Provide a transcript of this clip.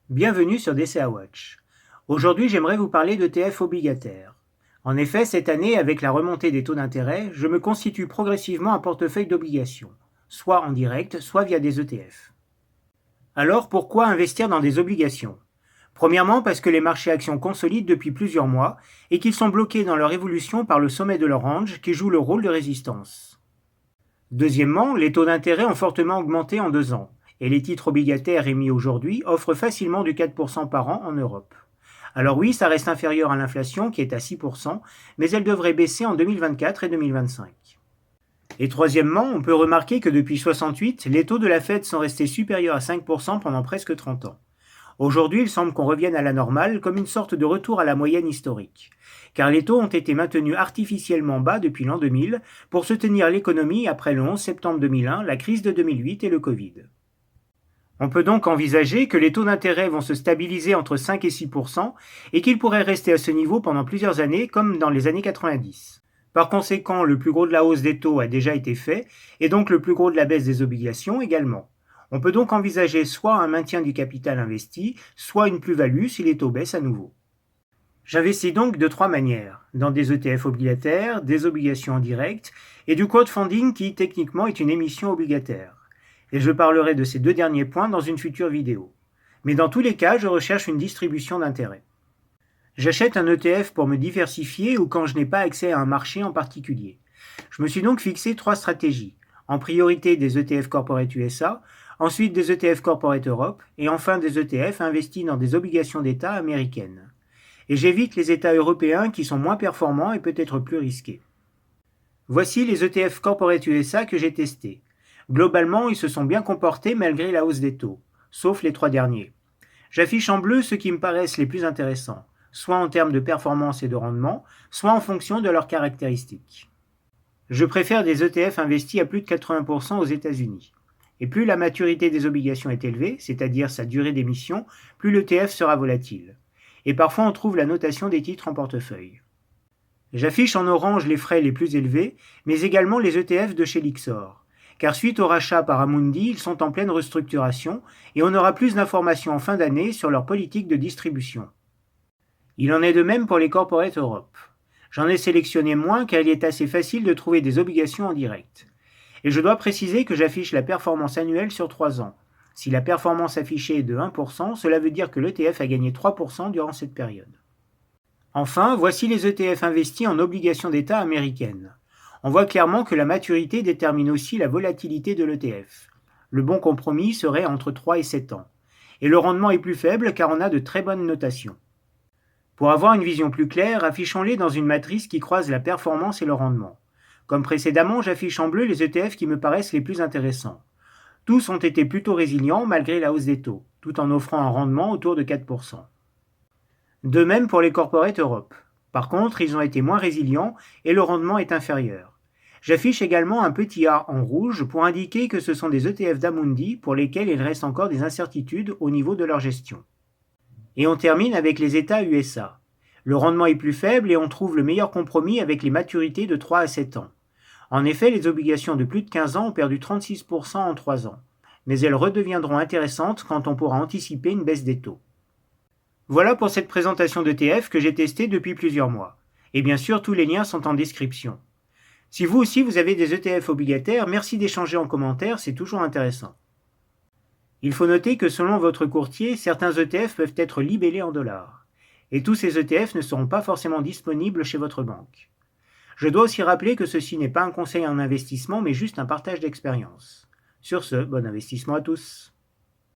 Bienvenue sur DCA Watch. Aujourd'hui, j'aimerais vous parler d'ETF obligataires. En effet, cette année, avec la remontée des taux d'intérêt, je me constitue progressivement un portefeuille d'obligations, soit en direct, soit via des ETF. Alors, pourquoi investir dans des obligations? Premièrement, parce que les marchés actions consolident depuis plusieurs mois et qu'ils sont bloqués dans leur évolution par le sommet de leur range qui joue le rôle de résistance. Deuxièmement, les taux d'intérêt ont fortement augmenté en 2 ans, et les titres obligataires émis aujourd'hui offrent facilement du 4% par an en Europe. Alors oui, ça reste inférieur à l'inflation qui est à 6%, mais elle devrait baisser en 2024 et 2025. Et troisièmement, on peut remarquer que depuis 68, les taux de la Fed sont restés supérieurs à 5% pendant presque 30 ans. Aujourd'hui, il semble qu'on revienne à la normale comme une sorte de retour à la moyenne historique, car les taux ont été maintenus artificiellement bas depuis l'an 2000 pour soutenir l'économie après le 11 septembre 2001, la crise de 2008 et le Covid. On peut donc envisager que les taux d'intérêt vont se stabiliser entre 5 et 6% et qu'ils pourraient rester à ce niveau pendant plusieurs années comme dans les années 90. Par conséquent, le plus gros de la hausse des taux a déjà été fait et donc le plus gros de la baisse des obligations également. On peut donc envisager soit un maintien du capital investi, soit une plus-value si les taux baissent à nouveau. J'investis donc de 3 manières, dans des ETF obligataires, des obligations en direct et du crowdfunding qui techniquement est une émission obligataire. Et je parlerai de ces 2 derniers points dans une future vidéo. Mais dans tous les cas, je recherche une distribution d'intérêts. J'achète un ETF pour me diversifier ou quand je n'ai pas accès à un marché en particulier. Je me suis donc fixé 3 stratégies. En priorité des ETF Corporate USA, ensuite des ETF Corporate Europe et enfin des ETF investis dans des obligations d'État américaines. Et j'évite les États européens qui sont moins performants et peut-être plus risqués. Voici les ETF Corporate USA que j'ai testés. Globalement, ils se sont bien comportés malgré la hausse des taux, sauf les 3 derniers. J'affiche en bleu ceux qui me paraissent les plus intéressants, soit en termes de performance et de rendement, soit en fonction de leurs caractéristiques. Je préfère des ETF investis à plus de 80% aux États-Unis. Et plus la maturité des obligations est élevée, c'est-à-dire sa durée d'émission, plus l'ETF sera volatile. Et parfois on trouve la notation des titres en portefeuille. J'affiche en orange les frais les plus élevés, mais également les ETF de chez Lyxor. Car suite au rachat par Amundi, ils sont en pleine restructuration et on aura plus d'informations en fin d'année sur leur politique de distribution. Il en est de même pour les Corporate Europe. J'en ai sélectionné moins car il est assez facile de trouver des obligations en direct. Et je dois préciser que j'affiche la performance annuelle sur 3 ans. Si la performance affichée est de 1%, cela veut dire que l'ETF a gagné 3% durant cette période. Enfin, voici les ETF investis en obligations d'État américaines. On voit clairement que la maturité détermine aussi la volatilité de l'ETF. Le bon compromis serait entre 3 et 7 ans. Et le rendement est plus faible car on a de très bonnes notations. Pour avoir une vision plus claire, affichons-les dans une matrice qui croise la performance et le rendement. Comme précédemment, j'affiche en bleu les ETF qui me paraissent les plus intéressants. Tous ont été plutôt résilients malgré la hausse des taux, tout en offrant un rendement autour de 4%. De même pour les Corporate Europe. Par contre, ils ont été moins résilients et le rendement est inférieur. J'affiche également un petit A en rouge pour indiquer que ce sont des ETF d'Amundi pour lesquels il reste encore des incertitudes au niveau de leur gestion. Et on termine avec les États USA. Le rendement est plus faible et on trouve le meilleur compromis avec les maturités de 3 à 7 ans. En effet, les obligations de plus de 15 ans ont perdu 36% en 3 ans. Mais elles redeviendront intéressantes quand on pourra anticiper une baisse des taux. Voilà pour cette présentation d'ETF que j'ai testé depuis plusieurs mois. Et bien sûr, tous les liens sont en description. Si vous aussi vous avez des ETF obligataires, merci d'échanger en commentaire, c'est toujours intéressant. Il faut noter que selon votre courtier, certains ETF peuvent être libellés en dollars. Et tous ces ETF ne seront pas forcément disponibles chez votre banque. Je dois aussi rappeler que ceci n'est pas un conseil en investissement, mais juste un partage d'expérience. Sur ce, bon investissement à tous.